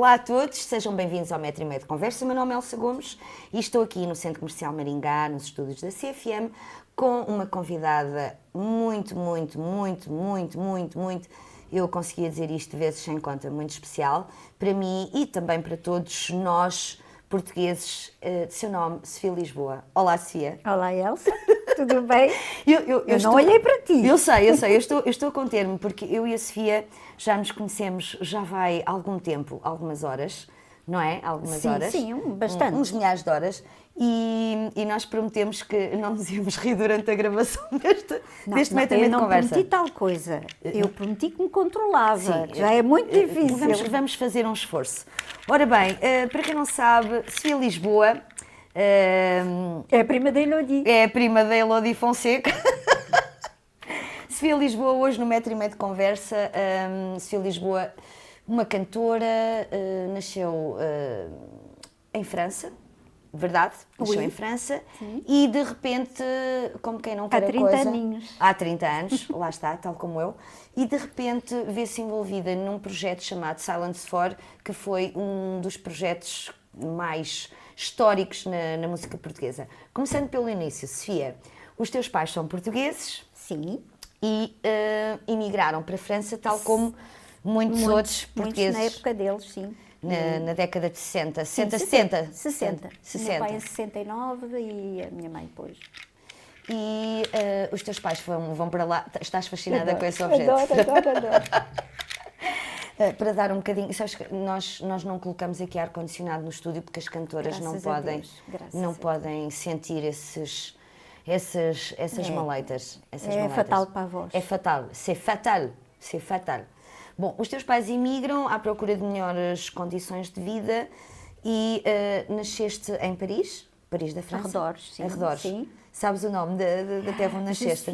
Olá a todos, sejam bem-vindos ao Metro e Meio de Conversa. Meu nome é Elsa Gomes e estou aqui no Centro Comercial Maringá, nos estúdios da CFM, com uma convidada muito, eu conseguia dizer isto vezes sem conta, muito especial para mim e também para todos nós portugueses, de seu nome, Sofia Lisboa. Olá, Sofia. Olá, Elsa. Tudo bem? Eu não olhei para ti. Eu sei, eu estou a conter-me, porque eu e a Sofia já nos conhecemos, já vai algum tempo, algumas horas, não é? Algumas horas. Sim, bastante. Uns milhares de horas. E nós prometemos que não nos íamos rir durante a gravação deste Metro e Meio de Conversa. Eu não prometi tal coisa. Eu prometi que me controlava. Sim, já é muito difícil. Vamos fazer um esforço. Ora bem, para quem não sabe, Sofia Lisboa... é a prima da Elodie. É a prima da Elodie Fonseca. Sofia Lisboa, hoje no Metro e Meio de Conversa. Sofia Lisboa, uma cantora, nasceu em França, verdade? Nasceu em França. Sim. E de repente, como quem não quer a coisa... Há 30 aninhos. Há 30 anos, lá está, tal como eu. E de repente vê-se envolvida num projeto chamado Silence 4, que foi um dos projetos mais históricos na música portuguesa. Começando pelo início, Sofia, os teus pais são portugueses. Sim. E emigraram para a França, tal como muitos outros portugueses. Muitos na época deles, sim. Na década de 60. 60. 60. Meu pai em 69 e a minha mãe depois. E os teus pais vão para lá. Estás fascinada com esse objeto? Adoro. Para dar um bocadinho, sabes que nós não colocamos aqui ar-condicionado no estúdio porque as cantoras não podem sentir essas maleitas. Fatal para a voz. É fatal, c'est fatal. Bom, os teus pais imigram à procura de melhores condições de vida e nasceste em Paris da França? Arredores, sim. Arredores. Sim. Sabes o nome da terra onde nasceste?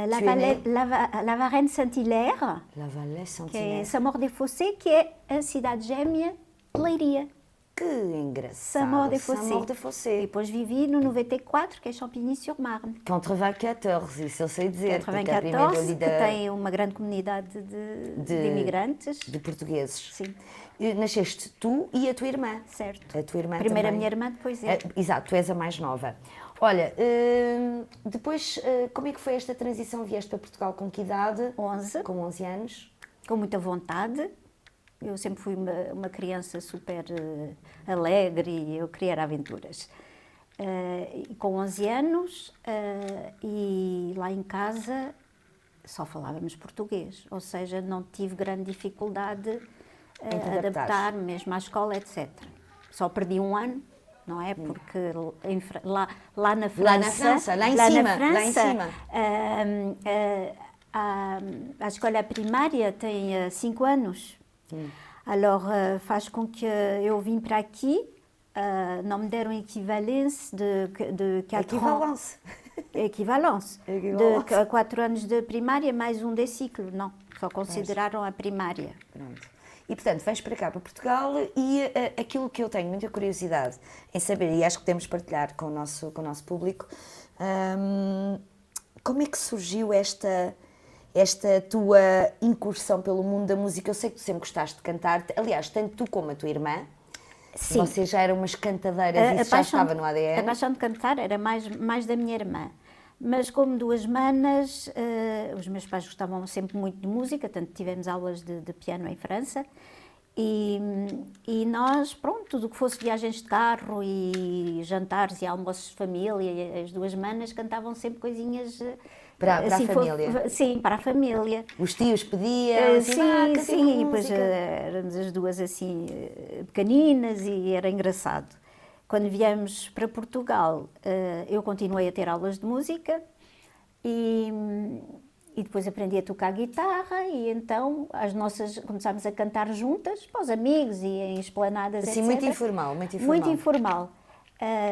La Varenne-Saint-Hilaire, La Vallée que Saint-Hilaire. é Samor-des-Fossés, que é a cidade gêmea de Leiria. Que engraçado. Samor-des-Fossés. E depois vivi no 94, que é Champigny-sur-Marne. Contre 14, isso eu sei dizer. 94, que tem uma grande comunidade de imigrantes. De portugueses. Sim. Nasceste tu e a tua irmã. Certo. A tua irmã Primeiro também. a minha irmã, depois eu. Exato, tu és a mais nova. Olha, depois, como é que foi esta transição? Vieste para Portugal com que idade? 11. Com 11 anos. Com muita vontade. Eu sempre fui uma criança super alegre e eu queria aventuras. Com 11 anos, e lá em casa só falávamos português, ou seja, não tive grande dificuldade a adaptar-me mesmo à escola, etc. Só perdi um ano, não é? Porque lá na França, lá em cima. A escola primária tem 5 anos. Alors, faz com que eu vim para aqui, não me deram equivalência de 4 anos. Equivalência. De 4 anos de primária mais um de ciclo, não. Só consideraram a primária. Pronto. E, portanto, vens para cá, para Portugal, e aquilo que eu tenho muita curiosidade em saber, e acho que temos de partilhar com o nosso público, como é que surgiu esta tua incursão pelo mundo da música? Eu sei que tu sempre gostaste de cantar, aliás, tanto tu como a tua irmã. Sim. Vocês já eram umas cantadeiras, isso já estava no ADN. A paixão de cantar era mais da minha irmã. Mas como duas manas, os meus pais gostavam sempre muito de música, tanto tivemos aulas de piano em França. E nós, pronto, tudo o que fosse viagens de carro e jantares e almoços de família, as duas manas cantavam sempre coisinhas... Para a família? Sim, para a família. Os tios pediam? Sim, depois éramos as duas assim, pequeninas e era engraçado. Quando viemos para Portugal, eu continuei a ter aulas de música e depois aprendi a tocar guitarra e então começámos a cantar juntas para os amigos e em esplanadas, assim, etc. Muito informal. Muito informal.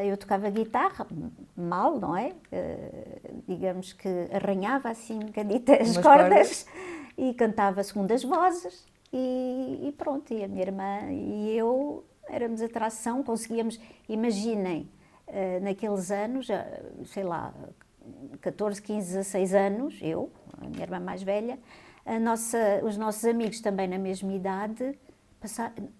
Eu tocava guitarra, mal, não é? Digamos que arranhava assim um bocadito as cordas e cantava segundas vozes e pronto, e a minha irmã e eu éramos atração, conseguíamos, imaginem, naqueles anos, sei lá, 14, 15, 16 anos, a minha irmã mais velha, os nossos amigos também na mesma idade,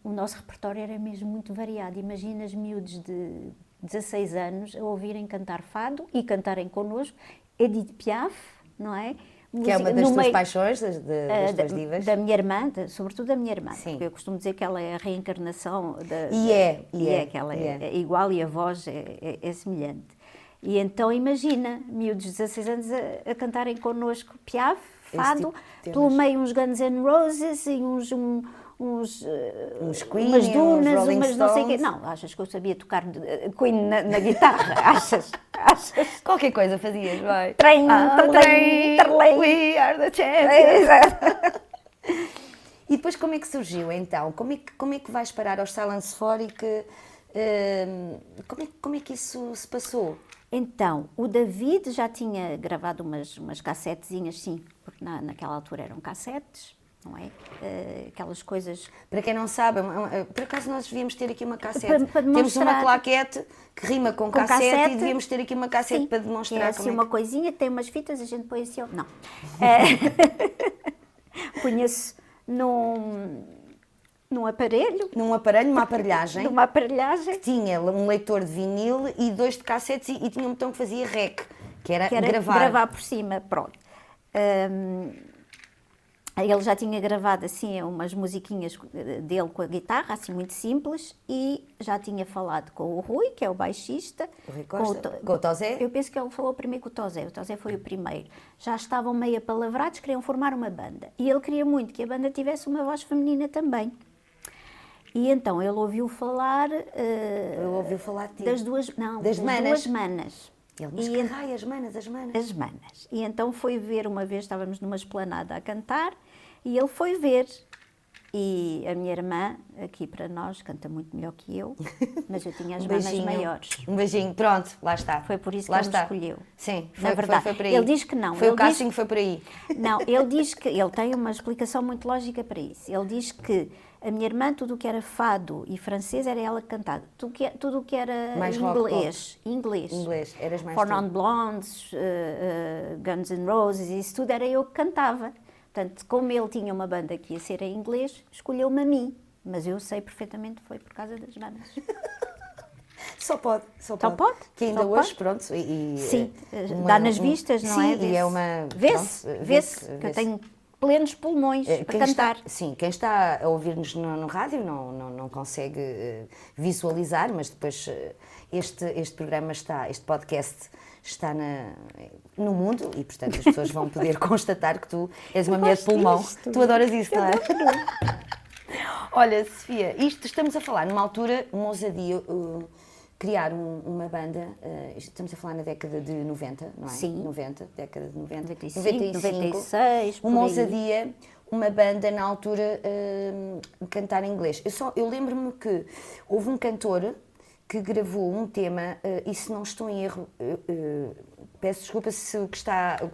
o nosso repertório era mesmo muito variado. Imagina os miúdos de 16 anos a ouvirem cantar fado e cantarem connosco Edith Piaf, não é? Que é uma das tuas paixões, das tuas divas. Da minha irmã, sobretudo da minha irmã. Sim. Porque eu costumo dizer que ela é a reencarnação que ela é igual e a voz é semelhante. E então imagina, miúdos de 16 anos a cantarem connosco Piaf, fado, pelo meio uns Guns N' Roses e uns Queen, umas dunas, uns umas não sei o quê. Não, achas que eu sabia tocar Queen na guitarra? Achas? Qualquer coisa fazias, vai. Trem, we are the champions. E depois como é que surgiu então? Como é que vais parar aos Silence 4 e como é que isso se passou? Então, o David já tinha gravado umas cassetezinhas, sim, porque naquela altura eram cassetes, não é? Aquelas coisas... Para quem não sabe, por acaso nós devíamos ter aqui uma cassete. Para Temos uma claquete que rima com cassete e devíamos ter aqui uma cassete, sim, para demonstrar é assim como uma coisinha, tem umas fitas, a gente põe assim... Não. Punha-se num aparelho. Numa aparelhagem. Numa aparelhagem. Que tinha um leitor de vinil e 2 de cassetes e tinha um botão que fazia rec, que era gravar por cima, pronto. Ele já tinha gravado assim umas musiquinhas dele com a guitarra, assim muito simples, e já tinha falado com o Rui, que é o baixista. O Rui Costa, com o Tozé? Eu penso que ele falou primeiro com o Tozé foi o primeiro. Já estavam meio apalavrados, queriam formar uma banda. E ele queria muito que a banda tivesse uma voz feminina também. E então ele ouviu falar... de ti? Das duas manas. Ele, mas que raio, as manas? As manas. E então foi ver, uma vez estávamos numa esplanada a cantar, e ele foi ver. E a minha irmã, aqui para nós, canta muito melhor que eu, mas eu tinha as manas maiores. Um beijinho, pronto, lá está. Foi por isso que ele me escolheu. Sim, na verdade. Foi por aí. Ele diz que não. Foi o casting que foi por aí. Não, ele diz que... Ele tem uma explicação muito lógica para isso. Ele diz que a minha irmã, tudo o que era fado e francês, era ela que cantava. Tudo o que era mais inglês. Eras mais Four Non Blondes, Guns N' Roses, isso tudo era eu que cantava. Portanto, como ele tinha uma banda que ia ser em inglês, escolheu-me a mim. Mas eu sei perfeitamente que foi por causa das bandas. Só pode. Que ainda hoje, pronto. Sim, dá nas vistas, não é? Sim, e é uma... Vê-se, que eu tenho plenos pulmões para cantar. Quem está a ouvir-nos no rádio não consegue visualizar, mas depois este programa este podcast está no mundo e, portanto, as pessoas vão poder constatar que tu és uma mulher de pulmão. Tu adoras isso, não é? Olha, Sofia, estamos a falar numa altura, uma ousadia, criar uma banda, estamos a falar na década de 90, não é? Sim. Década de 90. 96, uma ousadia, uma banda na altura cantar em inglês. Eu lembro-me que houve um cantor que gravou um tema, e se não estou em erro, peço desculpa se o que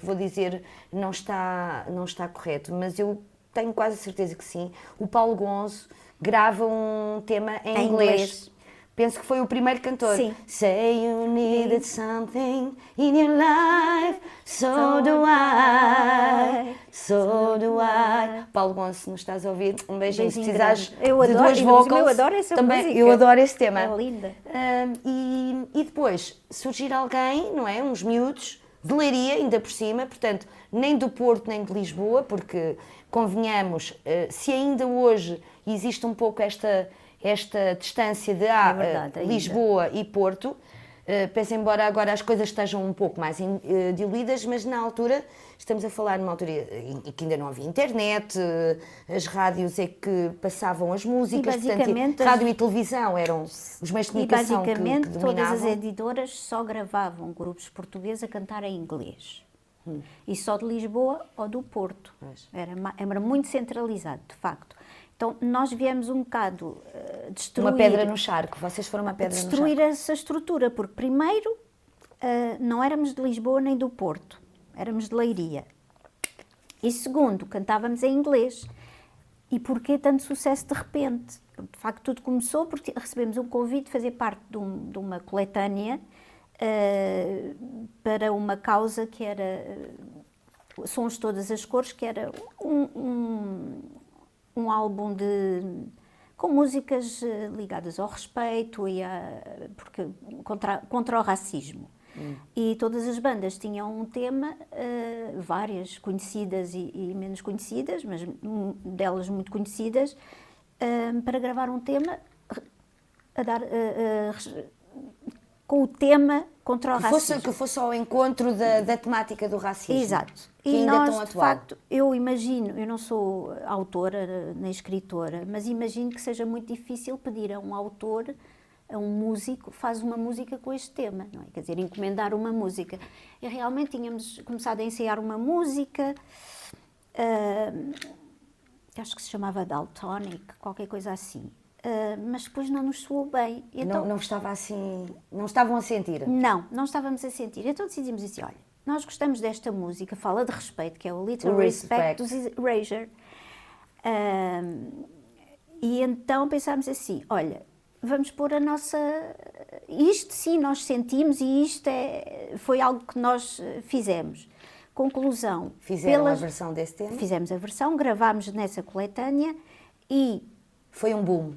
vou dizer não está correto, mas eu tenho quase certeza que sim. O Paulo Gonzo grava um tema em inglês. Penso que foi o primeiro cantor. Sim. Say you needed something in your life, so do I, so do I. Paulo Gonçalves, se nos estás a ouvir, um beijinho. Se precisares de duas vocals, eu adoro essa também, música. eu adoro esse tema. É linda. E depois, surgir alguém, não é? Uns miúdos, de Leiria, ainda por cima, portanto, nem do Porto, nem de Lisboa, porque, convenhamos, se ainda hoje existe um pouco esta distância de Lisboa e Porto, penso embora agora as coisas estejam um pouco mais diluídas, mas na altura, estamos a falar numa altura em que ainda não havia internet, as rádios é que passavam as músicas, portanto, rádio e televisão eram os meios de comunicação que dominavam. E basicamente todas as editoras só gravavam grupos portugueses a cantar em inglês. E só de Lisboa ou do Porto. Era muito centralizado, de facto. Então, nós viemos um bocado destruir... Uma pedra no charco, vocês foram uma pedra no charco. Destruir essa estrutura, porque primeiro não éramos de Lisboa nem do Porto, éramos de Leiria. E segundo, cantávamos em inglês. E porquê tanto sucesso de repente? De facto, tudo começou porque recebemos um convite de fazer parte de uma coletânea para uma causa que era Sons Todas as Cores, que era um álbum com músicas ligadas ao respeito porque, contra o racismo. E todas as bandas tinham um tema, várias conhecidas e menos conhecidas, mas delas muito conhecidas, para gravar um tema com o tema contra o racismo. Que fosse ao encontro da temática do racismo. Exato. Que e ainda nós, tão de atual. facto, eu imagino, eu não sou autora nem escritora, mas imagino que seja muito difícil pedir a um autor, a um músico, faz uma música com este tema, não é? Quer dizer, encomendar uma música. E realmente tínhamos começado a ensaiar uma música, acho que se chamava Daltonic, qualquer coisa assim. Mas depois não nos soou bem. Então, não estava assim, não estavam a sentir? Não estávamos a sentir. Então decidimos assim, olha, nós gostamos desta música, fala de respeito, que é o Little Respect dos Erasure. E então pensámos assim, olha, vamos pôr a nossa... Isto sim nós sentimos e isto foi algo que nós fizemos. Conclusão. Fizeram a versão desse tema? Fizemos a versão, gravámos nessa coletânea e... Foi um boom.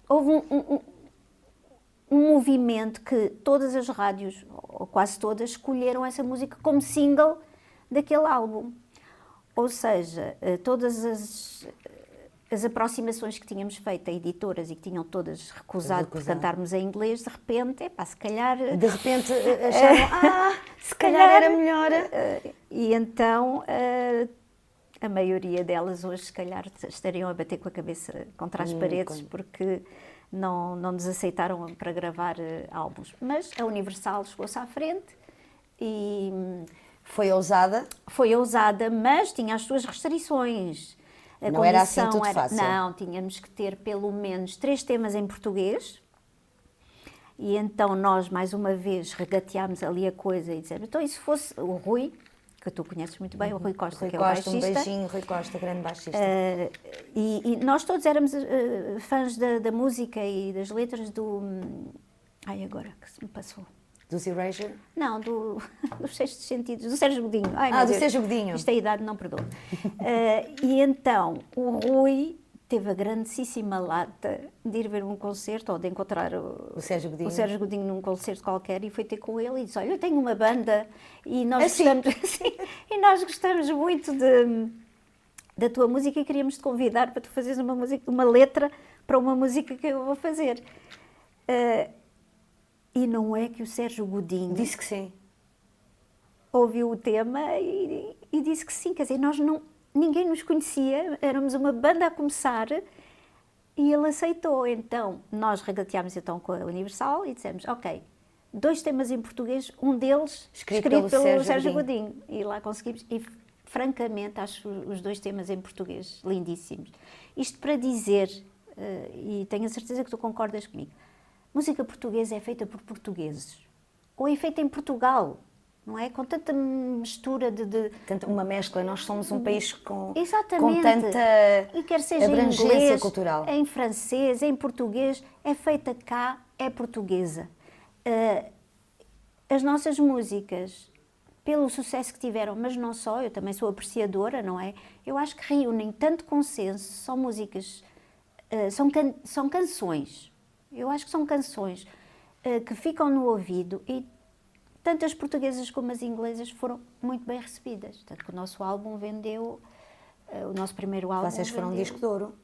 Houve um movimento que todas as rádios, ou quase todas, escolheram essa música como single daquele álbum. Ou seja, todas as aproximações que tínhamos feito a editoras e que tinham todas recusado por cantarmos em inglês, de repente, se calhar... De repente acharam, se calhar era melhor. E então... a maioria delas hoje, se calhar, estariam a bater com a cabeça contra as paredes porque não nos aceitaram para gravar álbuns. Mas a Universal chegou-se à frente e... Foi ousada? Foi ousada, mas tinha as suas restrições. Não era assim tudo fácil? Não, tínhamos que ter pelo menos 3 temas em português. E então nós, mais uma vez, regateámos ali a coisa e dissemos, então e se fosse o Rui... que tu conheces muito bem, o Rui Costa, que é o baixista. Um beijinho, Rui Costa, grande baixista. E nós todos éramos fãs da música e das letras do... Ai, agora que se me passou. Dos Erasure? Não, dos Sextos Sentidos, do Sérgio Godinho. Ai, do Sérgio Godinho. Isto é a idade, não perdoa. E então, o Rui teve a grandíssima lata de ir ver um concerto ou de encontrar o Sérgio Godinho num concerto qualquer e foi ter com ele e disse, olha, eu tenho uma banda e nós gostamos muito da tua música e queríamos te convidar para tu fazeres uma letra para uma música que eu vou fazer. E não é que o Sérgio Godinho... Disse que sim. Ouviu o tema e disse que sim, quer dizer, ninguém nos conhecia, éramos uma banda a começar e ele aceitou. Então, nós regateámos então com a Universal e dissemos, ok, 2 temas em português, um deles escrito pelo Sérgio Godinho. E lá conseguimos, e francamente acho os 2 temas em português lindíssimos. Isto para dizer, e tenho a certeza que tu concordas comigo, música portuguesa é feita por portugueses, ou é feita em Portugal. Não é? Com tanta mistura uma mescla, nós somos um país com tanta e quer seja abrangência em inglês, cultural. Em francês, em português, é feita cá, é portuguesa. As nossas músicas, pelo sucesso que tiveram, mas não só, eu também sou apreciadora, não é? Eu acho que reúnem tanto consenso, são músicas, são canções, eu acho que são canções que ficam no ouvido e tanto as portuguesas como as inglesas foram muito bem recebidas. Tanto que o nosso álbum vendeu, o nosso primeiro álbum Vocês foram um disco de ouro.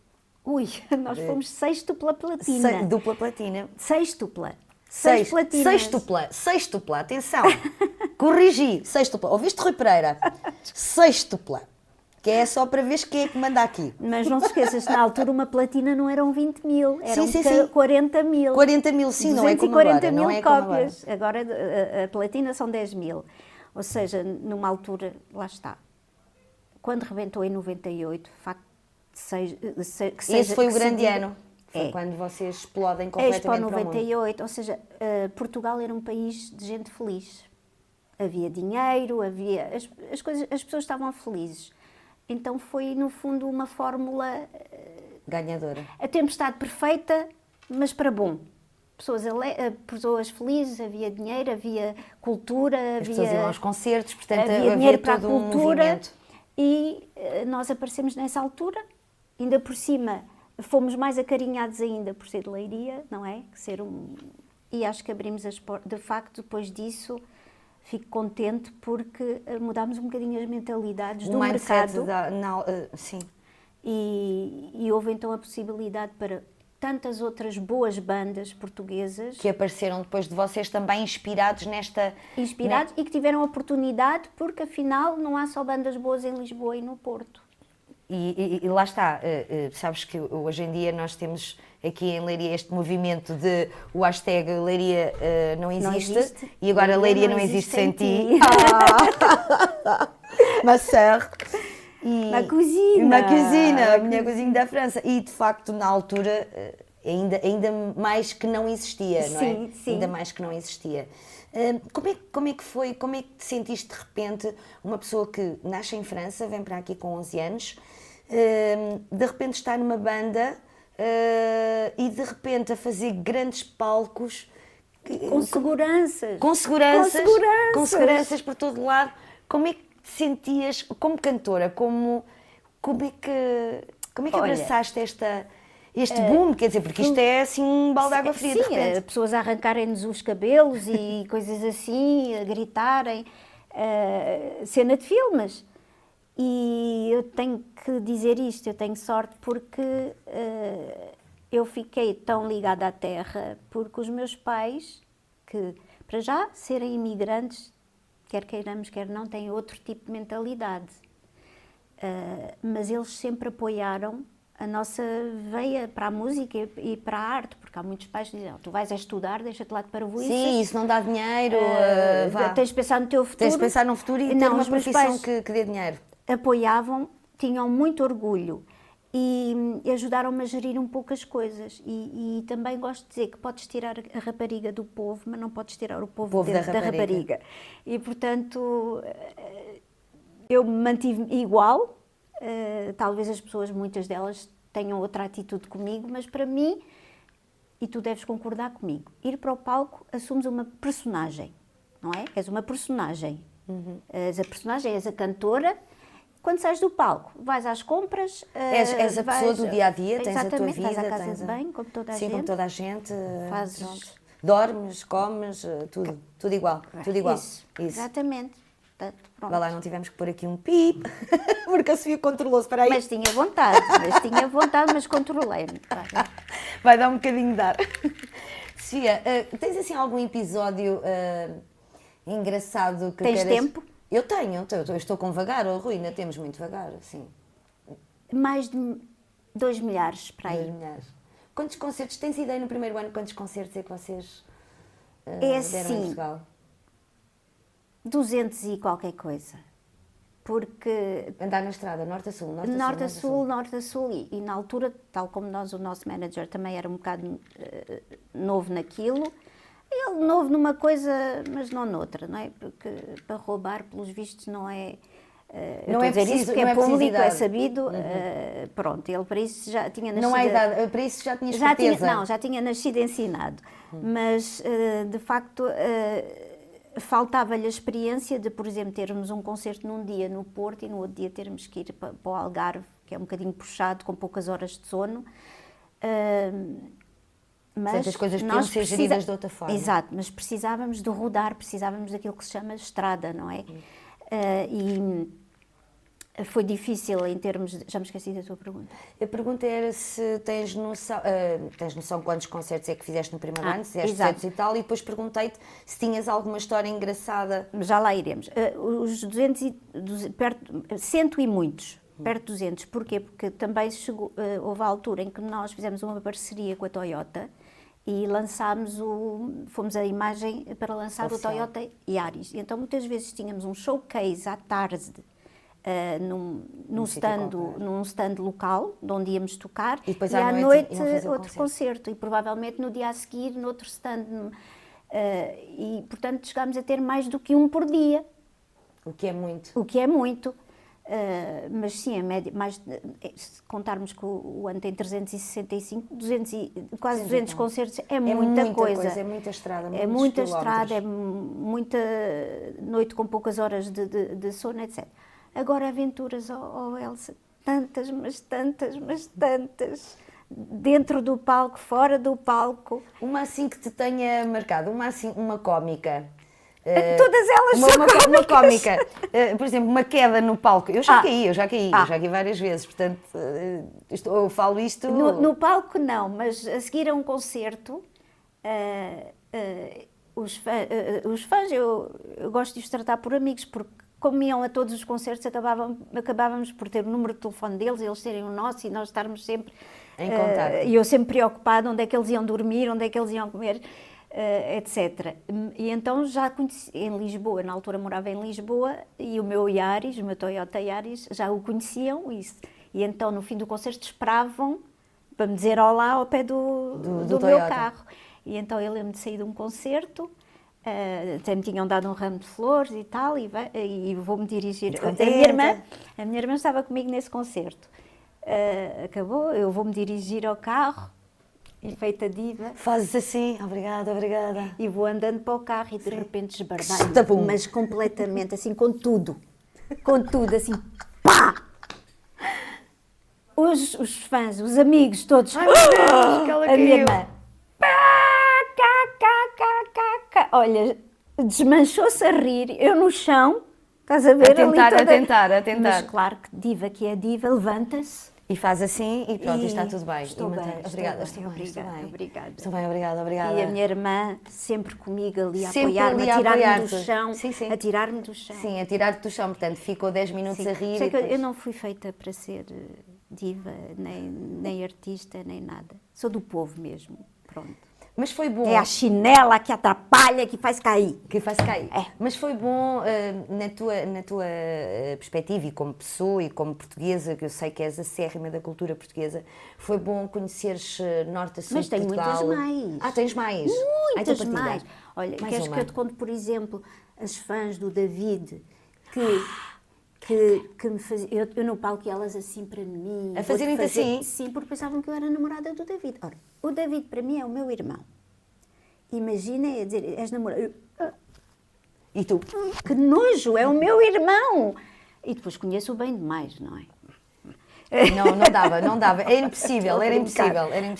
Ui, nós fomos 6º platina. Dupla platina. 6º. 6 platinas. Sextupla, atenção. Corrigi, sextupla. Ouviste, Rui Pereira? Sextupla. Que é só para ver quem é que manda aqui. Mas não se esqueças, na altura uma platina não eram 20 mil, eram sim. 40 mil. 40 mil, sim, não é como agora. Mil não é cópias. Agora a platina são 10 mil. Ou seja, numa altura, lá está. Quando rebentou em 98, de facto, esse foi o grande ano. Foi quando vocês explodem completamente para o 98, ou seja, Portugal era um país de gente feliz. Havia dinheiro, havia... As pessoas estavam felizes. Então foi, no fundo, uma fórmula... ganhadora. A tempestade perfeita, mas para bom. Pessoas felizes, havia dinheiro, havia cultura, As pessoas iam aos concertos, portanto havia dinheiro para todo a cultura. Um movimento. E nós aparecemos nessa altura, ainda por cima fomos mais acarinhados ainda por ser de Leiria, não é? E acho que abrimos as portas. De facto, depois disso, fico contente porque mudámos um bocadinho as mentalidades do mercado. Sim. E houve então a possibilidade para tantas outras boas bandas portuguesas que apareceram depois de vocês também inspirados nesta... E que tiveram oportunidade, porque afinal não há só bandas boas em Lisboa e no Porto. E lá está, sabes que hoje em dia nós temos aqui em Leiria este movimento de o hashtag Leiria não existe, e agora Leiria não existe sem ti. Ma sœur. Ma cousine. Ma cousine, a minha cousine da França. E de facto, na altura, ainda mais que não existia, não é? Sim. Ainda mais que não existia. Como é que foi, como é que te sentiste de repente, uma pessoa que nasce em França, vem para aqui com 11 anos, de repente está numa banda e de repente a fazer grandes palcos... Com seguranças. Com seguranças por todo lado. Como é que te sentias, como cantora, como é que abraçaste este boom, quer dizer, porque isto é assim um balde de água fria de repente. Sim, pessoas a arrancarem-nos os cabelos e coisas assim, a gritarem, cena de filmes. E eu tenho que dizer isto, eu tenho sorte porque eu fiquei tão ligada à terra, porque os meus pais, que para já serem imigrantes, quer queiramos, quer não, têm outro tipo de mentalidade. Mas eles sempre apoiaram a nossa veia para a música e para a arte, porque há muitos pais que dizem, tu vais a estudar, deixa-te lá de parvoíças. Sim, isso não dá dinheiro, tens de pensar no teu futuro. Tens de pensar no futuro e ter uma profissão que dê dinheiro. Apoiavam, tinham muito orgulho e ajudaram-me a gerir um pouco as coisas. E também gosto de dizer que podes tirar a rapariga do povo, mas não podes tirar o povo da rapariga. E, portanto, eu me mantive igual. Talvez as pessoas, muitas delas, tenham outra atitude comigo, mas para mim, e tu deves concordar comigo, ir para o palco assumes uma personagem, não é? És uma personagem. És a personagem, és a cantora. Quando sais do palco, vais às compras... És a pessoa do dia-a-dia, tens a tua vida... Vais à casa de banho, como toda a gente. Sim, como toda a gente. Fazes... Dormes, comes, tudo igual. Tudo igual. Isso. Exatamente. Vá lá, não tivemos que pôr aqui um pip, porque a Sofia controlou-se, para aí. Mas tinha vontade, mas controlei-me. Vai dar um bocadinho de ar. Sofia, tens assim algum episódio engraçado que tens tempo? Eu tenho, eu estou com vagar, Rui, ainda temos muito vagar, sim. Mais de 2 milhares, para aí. 2 milhares. Quantos concertos, tens ideia no primeiro ano, quantos concertos é que vocês deram em Portugal? 200 e qualquer coisa. Porque... Andar na estrada, norte a sul, norte a sul. E na altura, tal como nós, o nosso manager também era um bocado novo naquilo. Ele novo numa coisa, mas não noutra, não é? Porque para roubar, pelos vistos, não é... não é preciso, isso porque é público, é sabido. Pronto, ele para isso já tinha nascido... Não há idade, para isso já tinha certeza? Já tinha nascido ensinado. Mas, de facto... faltava-lhe a experiência de, por exemplo, termos um concerto num dia no Porto e no outro dia termos que ir para o Algarve, que é um bocadinho puxado, com poucas horas de sono. Mas certas coisas podiam ser geridas de outra forma. Exato, mas precisávamos de rodar, precisávamos daquilo que se chama estrada, não é? E foi difícil em termos de... Já me esqueci da tua pergunta. A pergunta era se tens noção quantos concertos é que fizeste no primeiro ano, se fizeste 200 e tal, e depois perguntei-te se tinhas alguma história engraçada. Já lá iremos. Os 100 e muitos, perto de 200. Porquê? Porque também houve a altura em que nós fizemos uma parceria com a Toyota e fomos a imagem para lançar oficial. O Toyota Yaris. E então muitas vezes tínhamos um showcase à tarde, num stand local, de onde íamos tocar, e depois à noite outro concerto. E provavelmente no dia a seguir, noutro stand. E, portanto, chegámos a ter mais do que um por dia. O que é muito. Mas sim, a média, se contarmos que o ano tem 365, quase 200 concertos, é muita coisa. É muita estrada, é muita estrada, é muita noite com poucas horas de sono, etc. Agora, aventuras, Elsa, tantas, mas tantas, mas tantas. dentro do palco, fora do palco. Uma assim que te tenha marcado, uma assim, uma cómica. Todas elas são Uma cómica. Por exemplo, uma queda no palco. Eu já caí várias vezes, portanto, eu falo isto... No palco não, mas a seguir a um concerto, os fãs, eu gosto de os tratar por amigos, porque como iam a todos os concertos, acabávamos por ter o número de telefone deles, eles terem o nosso e nós estarmos sempre em contato. E eu sempre preocupada onde é que eles iam dormir, onde é que eles iam comer, etc. E então já conheci, em Lisboa, na altura morava em Lisboa, e o meu Yaris, o meu Toyota Yaris, já o conheciam, e então no fim do concerto esperavam para me dizer olá ao pé do meu carro. E então eu lembro de sair de um concerto, até me tinham dado um ramo de flores e tal, e vou-me dirigir. A minha irmã estava comigo nesse concerto. Acabou, eu vou-me dirigir ao carro, e feita diva. Fazes assim, obrigada. E vou andando para o carro e de repente esbardalho, mas completamente, assim, com tudo, assim, pá! Os fãs, os amigos, todos. Ai, meu Deus, que ela a minha irmã. Cá. Olha, desmanchou-se a rir, eu no chão, estás a ver? A tentar. Mas claro que diva que é diva, levanta-se. E faz assim e pronto, e está tudo bem. Estou bem. Obrigada. Obrigada. E a minha irmã sempre comigo ali a sempre apoiar-me, a tirar-me do chão. Sim. A tirar-me do chão. Sim, a tirar-te do chão, portanto, ficou 10 minutos a rir. Eu não fui feita para ser diva, nem artista, nem nada. Sou do povo mesmo, pronto. Mas foi bom. É a chinela que atrapalha, que faz cair. É. Mas foi bom, na tua perspectiva, e como pessoa, e como portuguesa, que eu sei que és acérrima da cultura portuguesa, foi bom conheceres norte a sul de Portugal. Mas tenho muitas mais. Tens mais? Muitas mais. Olha, queres que eu te conte, por exemplo, as fãs do David, que me faziam... Eu no palco e elas assim para mim... A fazerem-te assim? Sim, porque pensavam que eu era namorada do David. Ora, o David para mim é o meu irmão. Imagina, dizer, és namorada... E tu? Que nojo, é o meu irmão! E depois conheço-o bem demais, não é? Não dava. Era impossível.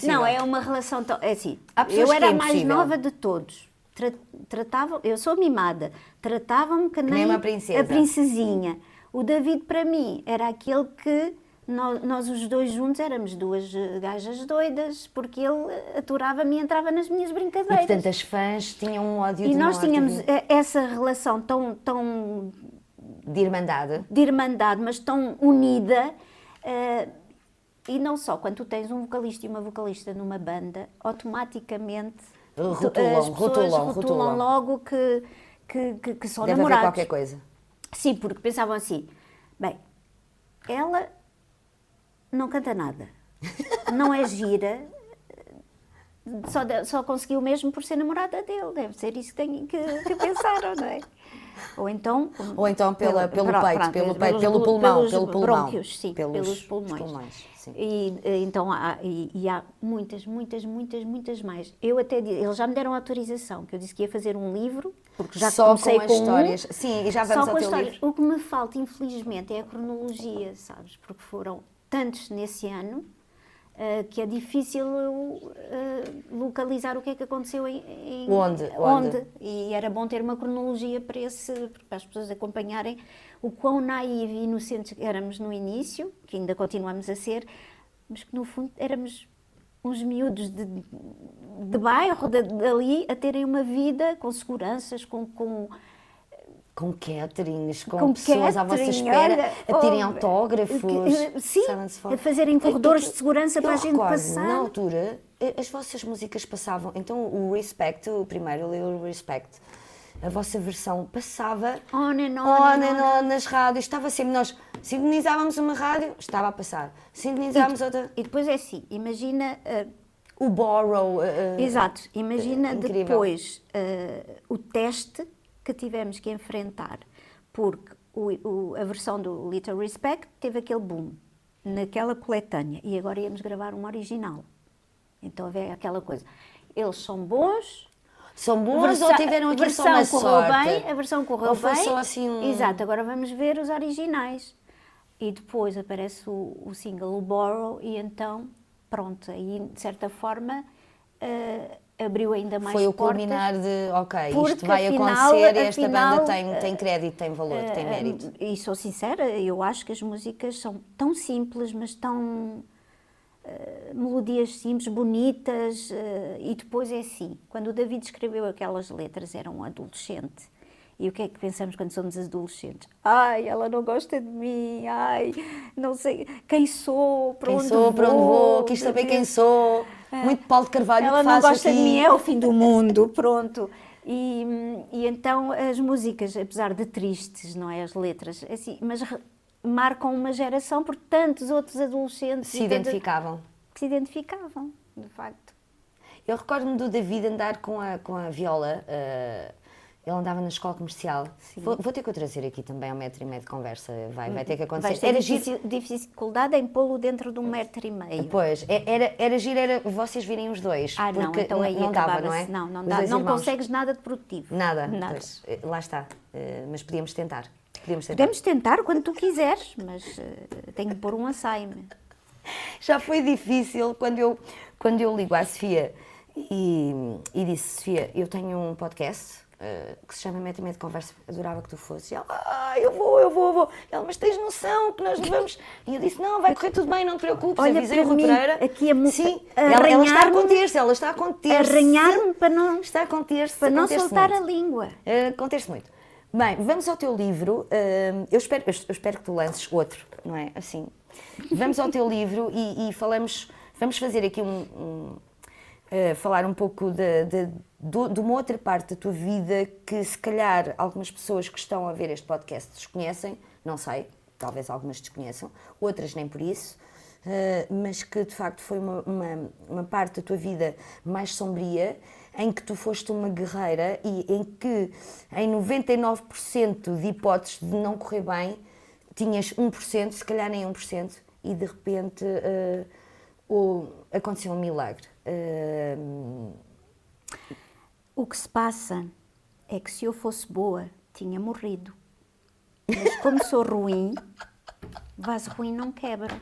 Não, é uma relação... É assim, eu era a mais nova de todos. Eu sou mimada. Tratavam-me que nem uma princesa. A princesinha. O David, para mim, era aquele que nós os dois juntos éramos duas gajas doidas, porque ele aturava-me e entrava nas minhas brincadeiras. E, portanto, as fãs tinham um ódio de E nós tínhamos essa relação tão... De irmandade. Mas tão unida. E não só, quando tu tens um vocalista e uma vocalista numa banda, automaticamente as pessoas rotulam logo que são Deve namorados. haver qualquer coisa. Sim, porque pensavam assim, bem, ela não canta nada, não é gira, só conseguiu mesmo por ser namorada dele, deve ser isso que pensaram, não é? Ou então pelo peito, pelo pulmão, pelos brônquios, sim, pelos pulmões. Sim. E então há muitas mais. Eu até eles já me deram autorização, que eu disse que ia fazer um livro, porque já só comecei com as histórias. Sim, e já vamos ao teu livro. O que me falta, infelizmente, é a cronologia, sabes? Porque foram tantos nesse ano que é difícil localizar o que é que aconteceu onde. E era bom ter uma cronologia para as pessoas acompanharem o quão naive e inocentes éramos no início, que ainda continuamos a ser, mas que no fundo éramos uns miúdos de bairro, dali, a terem uma vida com seguranças, com caterings, com pessoas à vossa espera, a terem autógrafos. Sim, a fazerem corredores de segurança para a gente passar. Na altura, as vossas músicas passavam, então o Respect, o primeiro, o Respect, a vossa versão passava on and on nas rádios, estava sempre, nós sintonizávamos uma rádio, estava a passar, sintonizávamos outra. E depois é assim, imagina... o Borrow. Exato, imagina depois o teste que tivemos que enfrentar, porque a versão do Little Respect teve aquele boom, naquela coletânea, e agora íamos gravar uma original. Então havia aquela coisa, eles são bons ou tiveram aqui só uma sorte? A versão correu bem, só assim exato, agora vamos ver os originais. E depois aparece o single, o Borrow, e então pronto, aí de certa forma abriu ainda mais Foi o portas. culminar de, ok, isto Porque, vai afinal, acontecer e esta afinal, banda tem crédito, tem valor, tem mérito. E sou sincera, eu acho que as músicas são tão simples, mas tão melodias simples, bonitas, e depois é assim, quando o David escreveu aquelas letras, era um adolescente. E o que é que pensamos quando somos adolescentes? Ai, ela não gosta de mim, ai, não sei quem sou, para onde vou, quis saber quem sou, muito Paulo de Carvalho, ela que não faço gosta aqui. de mim, é o fim do mundo, pronto. E então as músicas, apesar de tristes, não é, as letras, assim, mas marcam uma geração, porque tantos outros adolescentes Se identificavam. se identificavam, de facto. Eu recordo-me do David andar com a viola, ele andava na escola comercial. Vou ter que o trazer aqui também ao 1,5 metro de conversa, vai ter que acontecer. Vais ter dificuldade em pô-lo dentro de 1,5 metro. Pois, era giro, era vocês virem os dois. Ah, não, porque então aí não dava, não acabava-se. é? Não Os dá, dois não irmãos. consegues nada de produtivo. Nada. Nada. Pois, lá está. Mas podíamos tentar. Podemos tentar quando tu quiseres, mas tenho que pôr um assignment. Já foi difícil quando eu ligo à Sofia e disse: Sofia, eu tenho um podcast que se chama 1,5 metro de conversa, adorava que tu fosses. E ela: eu vou. Ela: mas tens noção que nós não vamos. E eu disse: não, vai correr tudo bem, não te preocupes. Olha, Avisei o para Rui mim, Pereira. aqui Sim, ela está a conter-se, Arranhar-me para não, Está a conter-se. para não conter-se soltar muito. a língua. Acontece muito. Bem, vamos ao teu livro. Eu espero que tu lances outro, não é? Assim. Vamos ao teu livro e vamos fazer aqui falar um pouco de uma outra parte da tua vida que se calhar algumas pessoas que estão a ver este podcast desconhecem, não sei, talvez algumas desconheçam, outras nem por isso, mas que de facto foi uma parte da tua vida mais sombria, em que tu foste uma guerreira e em que em 99% de hipóteses de não correr bem, tinhas 1%, se calhar nem 1%, e de repente aconteceu um milagre. O que se passa é que se eu fosse boa, tinha morrido. Mas como sou ruim, vaso ruim não quebra.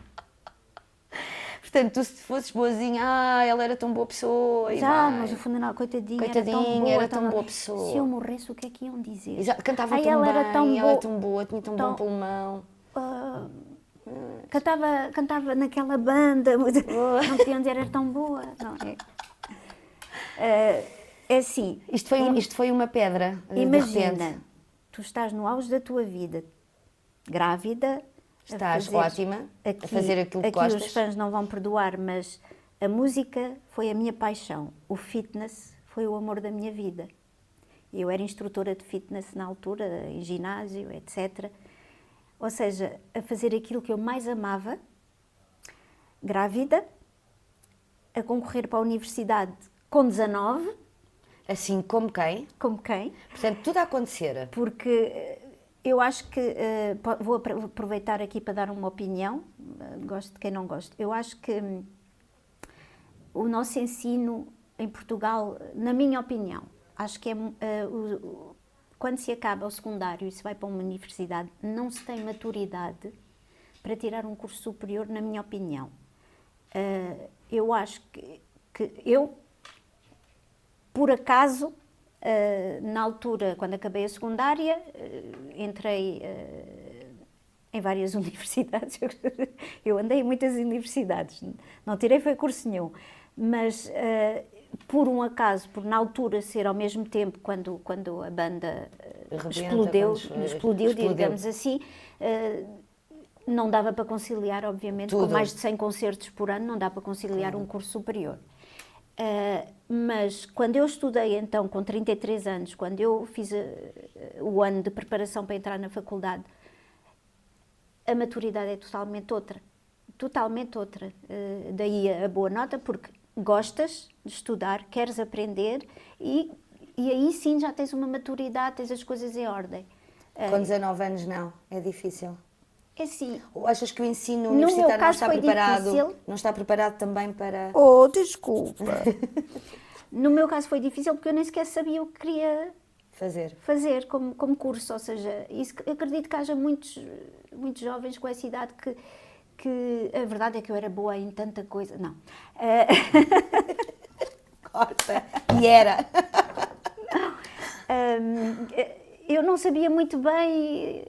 Portanto, tu se fosses boazinha, ela era tão boa pessoa. Mas o funeral, coitadinha, era tão boa pessoa. Se eu morresse, o que é que iam dizer? Exato, cantava tão ela bem, era tão ela era tão boa, tinha tão bom pulmão. Cantava naquela banda, não podiam dizer era tão boa. Não, é assim. Isto foi uma pedra. Imagina, tu estás no auge da tua vida, grávida. Estás ótima a fazer aquilo que gostas. Aqui os fãs não vão perdoar, mas a música foi a minha paixão. O fitness foi o amor da minha vida. Eu era instrutora de fitness na altura, em ginásio, etc. Ou seja, a fazer aquilo que eu mais amava, grávida, a concorrer para a universidade com 19. Assim, como quem? Como quem? Portanto, tudo a acontecer. Porque eu acho que, vou aproveitar aqui para dar uma opinião, gosto de quem não gosta. Eu acho que o nosso ensino em Portugal, na minha opinião, acho que quando se acaba o secundário e se vai para uma universidade, não se tem maturidade para tirar um curso superior, na minha opinião. Eu acho que eu, por acaso, na altura, quando acabei a secundária, entrei em várias universidades. Eu andei em muitas universidades, não tirei foi curso nenhum, mas por um acaso, por na altura ser ao mesmo tempo quando a banda explodiu, digamos assim, não dava para conciliar, obviamente, tudo. Com mais de 100 concertos por ano, não dá para conciliar um curso superior. Mas quando eu estudei, então, com 33 anos, quando eu fiz o ano de preparação para entrar na faculdade, a maturidade é totalmente outra. Daí a boa nota, porque gostas de estudar, queres aprender e aí sim já tens uma maturidade, tens as coisas em ordem. Com 19 anos não, é difícil. É assim. Ou achas que o ensino universitário não está preparado? Difícil. Não está preparado também para... Oh, desculpa. No meu caso foi difícil porque eu nem sequer sabia o que queria fazer como curso. Ou seja, eu acredito que haja muitos jovens com essa idade que a verdade é que eu era boa em tanta coisa. Não. Corta. E era. Eu não sabia muito bem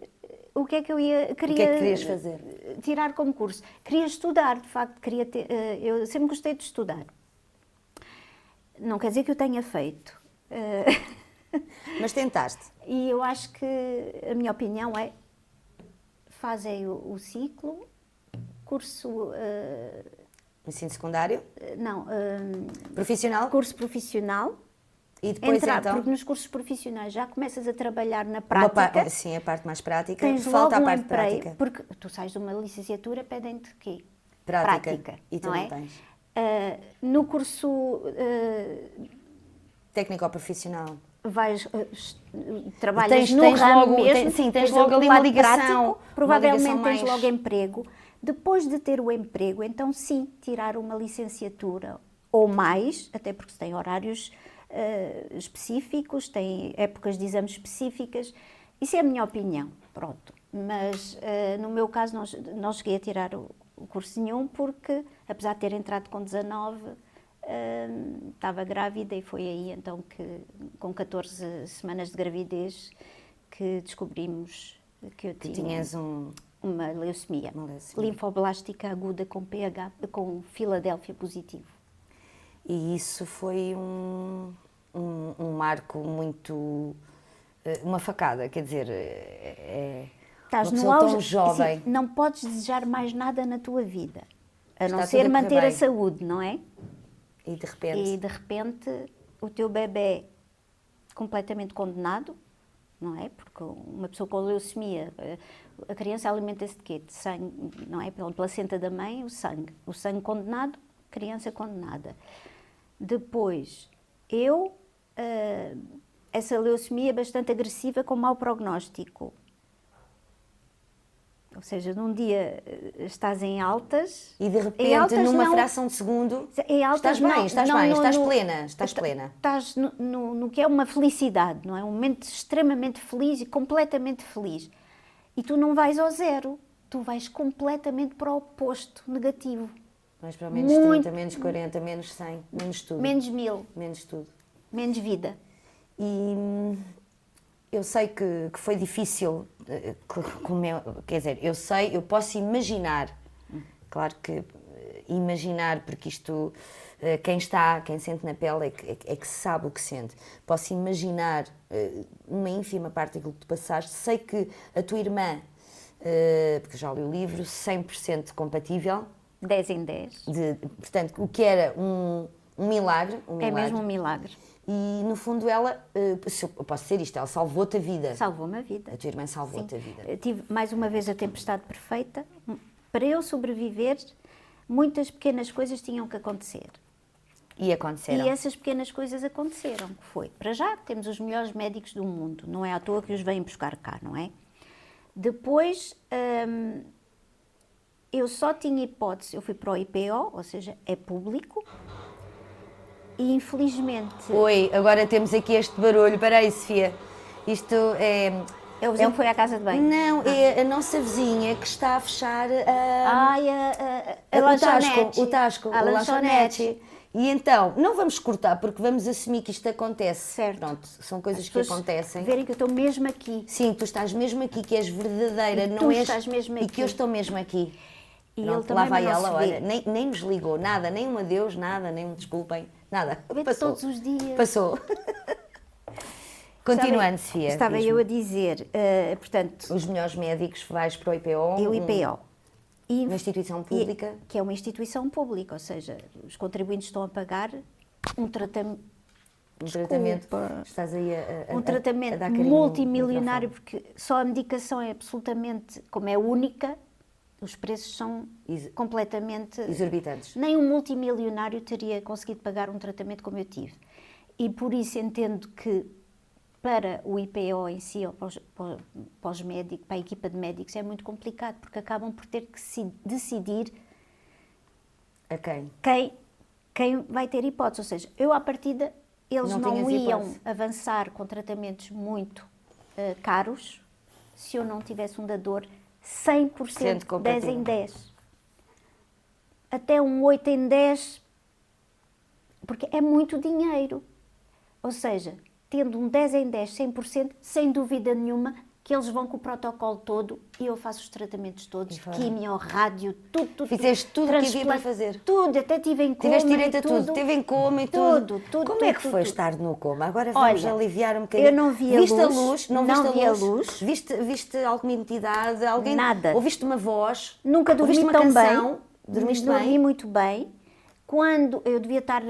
o que é que eu queria O que é que querias fazer? tirar como curso. Queria estudar, de facto, eu sempre gostei de estudar. Não quer dizer que eu tenha feito. Mas tentaste. E eu acho que a minha opinião é: fazem o ciclo, curso. Ensino secundário? Não, Profissional? curso profissional. E depois então? Porque nos cursos profissionais já começas a trabalhar na prática. Sim, a parte mais prática. Tens Falta logo a parte emprego, prática. porque tu sais de uma licenciatura, pedem-te quê? Prática. E tu não não é? tens. No curso Técnico ou profissional? vais, trabalhas Tens no ramo logo, mesmo, tens tens logo o ali uma lado ligação. prático, Uma provavelmente ligação tens mais- logo emprego. Depois de ter o emprego, então sim, tirar uma licenciatura ou mais, até porque se tem horários específicos, tem épocas de exames específicas. Isso é a minha opinião, pronto. Mas no meu caso não cheguei a tirar o curso nenhum, porque apesar de ter entrado com 19, estava grávida, e foi aí então que, com 14 semanas de gravidez, que descobrimos que eu Que tinha tinhas uma leucemia, Uma leucemia. linfoblástica aguda com pH, com Filadélfia positivo. E isso foi um marco muito... uma facada, quer dizer, Estás uma no pessoa auge, tão jovem. assim, não podes desejar mais nada na tua vida, a não Está ser tudo a correr manter a bem. saúde, não é? E de repente... E de repente o teu bebé completamente condenado, não é? Porque uma pessoa com leucemia, a criança alimenta-se de quê? De sangue, não é? Pela placenta da mãe, o sangue. O sangue condenado, criança condenada. Depois, essa leucemia bastante agressiva com mau prognóstico. Ou seja, num dia estás em altas... E de em repente, altas numa não- fração de segundo, em altas estás bem, não- estás não bem, no- estás no- plena, estás plena. Estás no que é uma felicidade, não é? Um momento extremamente feliz e completamente feliz. E tu não vais ao zero, tu vais completamente para o oposto, negativo. Mais para menos Muito. 30, menos 40, menos 100, menos tudo. Menos 1000, Menos tudo. menos vida. E eu sei que foi difícil, quer dizer, eu posso imaginar, claro que imaginar, porque isto, quem sente na pele é que sabe o que sente. Posso imaginar uma ínfima parte daquilo que tu passaste. Sei que a tua irmã, porque já li o livro, 100% compatível, 10 em 10. portanto, o que era um milagre. É mesmo um milagre. E, no fundo, ela, se eu posso dizer isto, ela salvou-te a vida. Salvou-me a vida. A tua irmã salvou-te a vida. Eu tive mais uma vez a tempestade perfeita. Para eu sobreviver, muitas pequenas coisas tinham que acontecer. E aconteceram. E essas pequenas coisas aconteceram, que foi, para já, temos os melhores médicos do mundo, não é à toa que os vêm buscar cá, não é? Depois, eu só tinha hipótese, eu fui para o IPO, ou seja, é público, e infelizmente... Oi, agora temos aqui este barulho. Espera aí, Sofia. Isto é... É o vizinho que foi à casa de banho? Não, é a nossa vizinha que está a fechar A lanchonete. o Tasco, A o lanchonete. lanchonete. E então, não vamos cortar, porque vamos assumir que isto acontece. Certo. Pronto, são coisas As que pessoas acontecem. verem que eu estou mesmo aqui. Sim, tu estás mesmo aqui, que és verdadeira, E não tu és... estás mesmo E aqui. que eu estou mesmo aqui. E Pronto, ele também, lá vai mas não ela, se vê. olha, nem nos ligou, nada, nem um adeus, nada, nem um desculpem, nada. Vê-te Passou. todos os dias. Passou. Continuando, Sofia. Estava diz-me. eu a dizer, portanto, Os melhores médicos, vais para o IPO. o IPO. E- Uma instituição pública. que é uma instituição pública, ou seja, os contribuintes estão a pagar um tratamento. Um tratamento. Desculpa. Estás aí a Um tratamento dar carinho no multimilionário, microfone. porque só a medicação é absolutamente, como é única, os preços são completamente... Exorbitantes. Nem um multimilionário teria conseguido pagar um tratamento como eu tive. E por isso entendo que para o IPO em si, ou para os médicos, para a equipa de médicos, é muito complicado, porque acabam por ter que se decidir A quem? quem vai ter hipótese. Ou seja, eu à partida, eles Não não tinhas iam hipótese. avançar com tratamentos muito caros se eu não tivesse um dador 100% 10 compatível. em 10. até um 8 em 10, porque é muito dinheiro. Ou seja, tendo um 10 em 10, 100%, sem dúvida nenhuma, que eles vão com o protocolo todo e eu faço os tratamentos todos, quimio, rádio, tudo. Fizeste tudo o que havia para fazer? Tudo, até tive em coma. Tiveste direito a tudo, teve em coma e tudo. Como é que foi tudo. estar no coma? Agora vamos aliviar um bocadinho. Eu não vi a luz. Não vi a luz. Viste alguma entidade? Alguém? Nada. Ouviste uma voz? Nunca dormi ouviste uma tão canção? bem. Dormiste Dormi bem? muito bem. Quando eu devia estar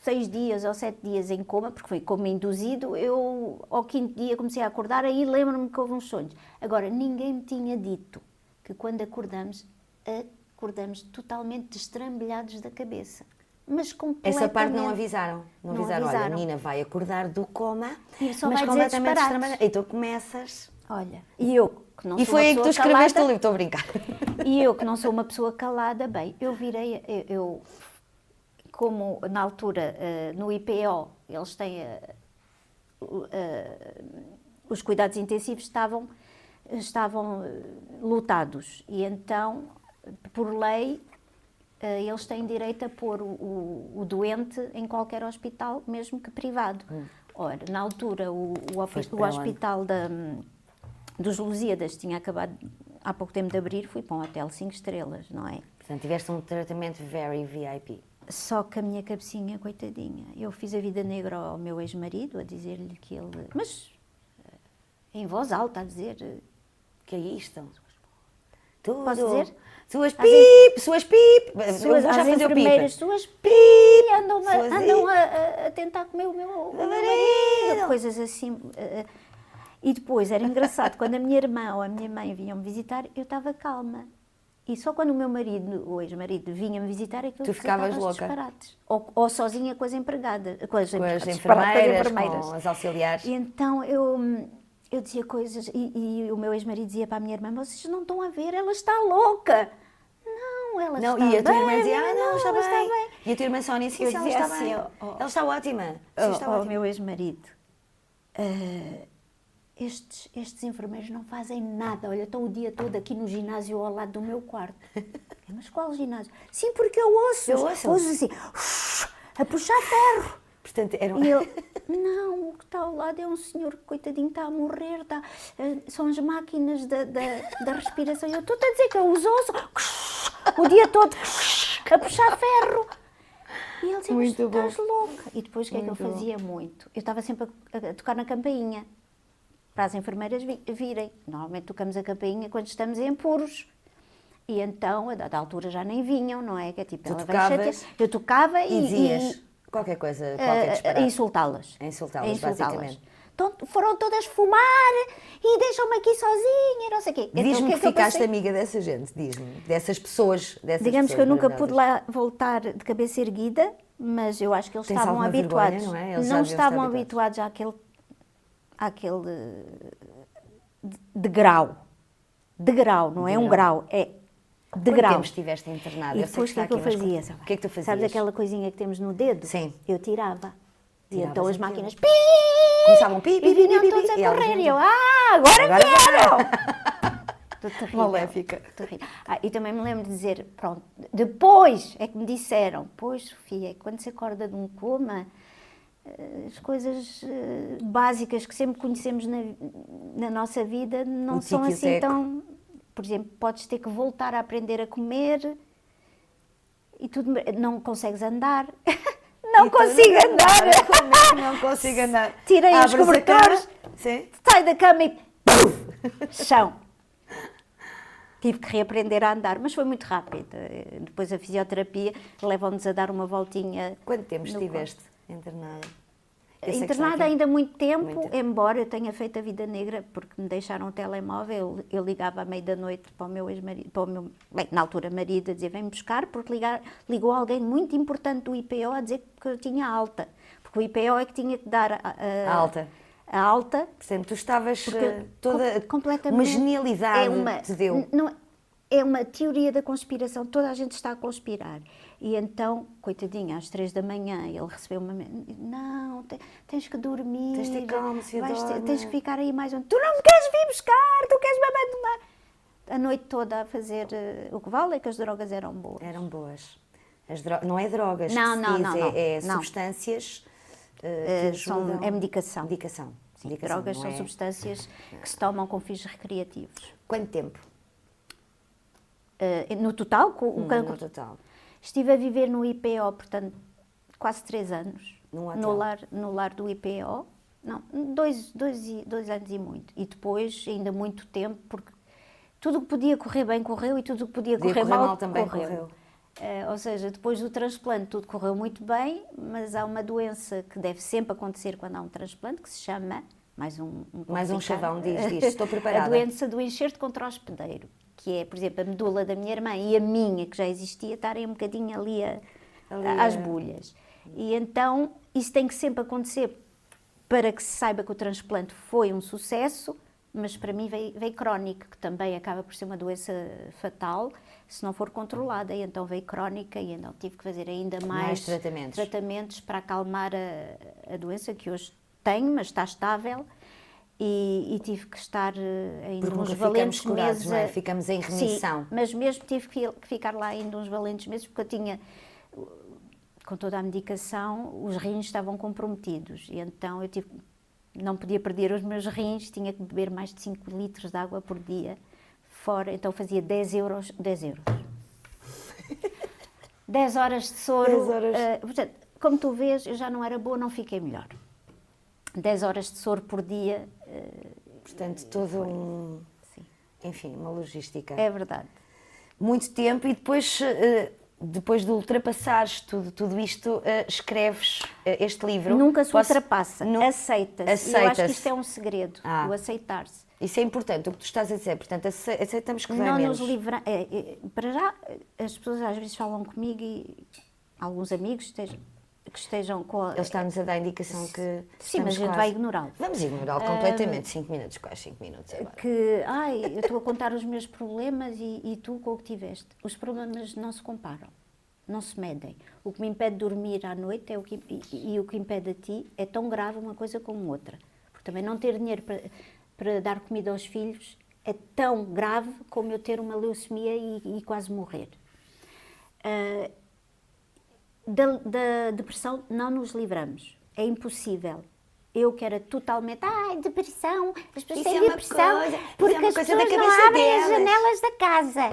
6 dias ou 7 dias em coma, porque foi coma induzido, eu ao 5º dia comecei a acordar, aí lembro-me que houve uns sonhos. Agora, ninguém me tinha dito que quando acordamos totalmente destrambelhados da cabeça. Mas completamente. Essa parte não avisaram. Não avisaram. Olha, a menina vai acordar do coma, mas completamente destrambelhada. Então começas... Olha, e eu que não sou uma pessoa calada... E foi aí que tu escreveste o livro, estou a brincar. E eu que não sou uma pessoa calada, bem, como na altura no IPO eles têm os cuidados intensivos estavam lotados e então por lei eles têm direito a pôr o doente em qualquer hospital, mesmo que privado. Ora, na altura o hospital dos Lusíadas tinha acabado há pouco tempo de abrir, fui para um hotel 5 estrelas, não é? Portanto, tiveste um tratamento very VIP. Só que a minha cabecinha, coitadinha, eu fiz a vida negra ao meu ex-marido, a dizer-lhe que ele... Mas em voz alta, a dizer... Que é isto? Tudo. Posso dizer? Suas pip! Eu vou já fazer enfermeiras, suas pip! Andam a tentar comer o meu marido. Coisas assim. E depois, era engraçado, quando a minha irmã ou a minha mãe vinham me visitar, eu estava calma. E só quando o meu marido, o ex-marido, vinha-me visitar é que eu tu ficavas louca. Disparates. Ou sozinha com as empregadas, com as enfermeiras, com as auxiliares. E então eu dizia coisas e o meu ex-marido dizia para a minha irmã, vocês não estão a ver, ela está louca. Não, ela está bem. E a tua irmã dizia, não, está está bem. E a tua irmã Sónia, sim, ela está bem. Ela está ótima. O meu ex-marido, estes enfermeiros não fazem nada. Olha, estão o dia todo aqui no ginásio ao lado do meu quarto. Mas qual ginásio? Sim, porque eu ouço assim, a puxar ferro. Portanto, E eu, não, o que está ao lado é um senhor que, coitadinho, está a morrer, são as máquinas da respiração. E eu estou a dizer que eu os ouço o dia todo a puxar ferro. E ele dizia, mas tu estás louca. E depois o que é que eu fazia muito? Eu estava sempre a tocar na campainha, para as enfermeiras virem. Normalmente tocamos a campainha quando estamos em apuros. E então, a dada altura, já nem vinham, não é? Que é tipo, ela vai chatear. Eu tocava e dizias qualquer coisa, qualquer disparate. Insultá-las. Insultá-las, basicamente. Então, foram todas fumar e deixam-me aqui sozinha e não sei o quê. Diz-me que ficaste amiga dessa gente, diz-me, dessas pessoas. Digamos que eu nunca pude lá voltar de cabeça erguida, mas eu acho que eles estavam habituados. Vergonha, não é? Não estavam habituados àquele degrau. Degrau, não é um grau, é degrau. Quanto tempo estiveste internada? E depois o que é que eu fazia? O que é que tu fazias? Sabes aquela coisinha que temos no dedo? Sim. Eu tirava. E então as máquinas começavam pi, e vinham todos a correr. E eu, agora vieram! Maléfica. E também me lembro de dizer, pronto, depois é que me disseram, pois Sofia, quando se acorda de um coma, as coisas básicas que sempre conhecemos na nossa vida não são assim tão... Por exemplo, podes ter que voltar a aprender a comer e tudo, não consegues andar. Não consigo andar. Como é que não consigo andar? Tirei os cobertores, sai da cama e chão. Tive que reaprender a andar, mas foi muito rápido. Depois a fisioterapia leva-nos a dar uma voltinha. Quanto tempo estiveste internada? Internada ainda muito tempo, embora eu tenha feito a vida negra, porque me deixaram o telemóvel, eu ligava à meia da noite para o meu ex-marido, na altura marido, a dizer, vem-me buscar, porque ligou alguém muito importante do IPO a dizer que eu tinha alta, porque o IPO é que tinha que dar a alta. Portanto, tu estavas toda completamente... Uma genialidade te deu. É uma teoria da conspiração, toda a gente está a conspirar. E então, coitadinha, às 3 da manhã, ele recebeu uma... Não, tens que dormir. Tens de ter calma, tens que ficar aí mais um... Tu não me queres vir buscar, tu queres me abandonar. a noite toda a fazer o que vale é que as drogas eram boas. Eram boas. Não é drogas Não, que se não, diz, não, é não. substâncias que ajudam. É medicação. Medicação. Sim, Medicação, drogas não são é? substâncias que se tomam com fins recreativos. Quanto tempo? No total, com o No cancro, total. estive a viver no IPO, portanto, quase 3 anos. Num hotel. No lar do IPO. Não, 2 anos e muito. E depois, ainda muito tempo, porque tudo o que podia correr bem correu e tudo o que podia correr mal também correu. correu. Ou seja, depois do transplante tudo correu muito bem, mas há uma doença que deve sempre acontecer quando há um transplante, que se chama, mais um complicado, chavão, diz, estou preparada. A doença do enxerto contra o hospedeiro, que é, por exemplo, a medula da minha irmã e a minha, que já existia, estarem um bocadinho ali às bulhas. E então, isso tem que sempre acontecer para que se saiba que o transplante foi um sucesso, mas para mim veio crónico, que também acaba por ser uma doença fatal, se não for controlada. E então veio crónica e então tive que fazer ainda mais tratamentos para acalmar a doença, que hoje tenho, mas está estável. E tive que estar ainda porque uns valentes curados, meses. Não é? Ficamos em remissão. Sim, mas mesmo tive que ficar lá ainda uns valentes meses, porque eu tinha, com toda a medicação, os rins estavam comprometidos. E então não podia perder os meus rins, tinha que beber mais de 5 litros de água por dia, fora, então fazia 10 euros. 10 horas de soro. 10 horas. Portanto, como tu vês, eu já não era boa, não fiquei melhor. 10 horas de soro por dia. Portanto, todo enfim, uma logística. É verdade. Muito tempo e depois de ultrapassares tudo isto, escreves este livro. Nunca se ultrapassa, aceita-se. Eu acho que isto é um segredo, o aceitar-se. Isso é importante, o que tu estás a dizer, portanto, aceitamos que vai não menos. Nos livramos. Para já, as pessoas às vezes falam comigo e alguns amigos que estejam com... Ele está-nos a dar a indicação que... Sim, mas a gente vai ignorá-lo. Vamos ignorá-lo completamente, 5 minutos, quase 5 minutos agora. Eu estou a contar os meus problemas e tu com o que tiveste. Os problemas não se comparam, não se medem. O que me impede de dormir à noite e o que impede a ti é tão grave uma coisa como outra. Porque também não ter dinheiro para dar comida aos filhos é tão grave como eu ter uma leucemia e quase morrer. Da depressão não nos livramos, é impossível. Eu que era totalmente, depressão, as pessoas têm depressão porque as pessoas não abrem as janelas da casa,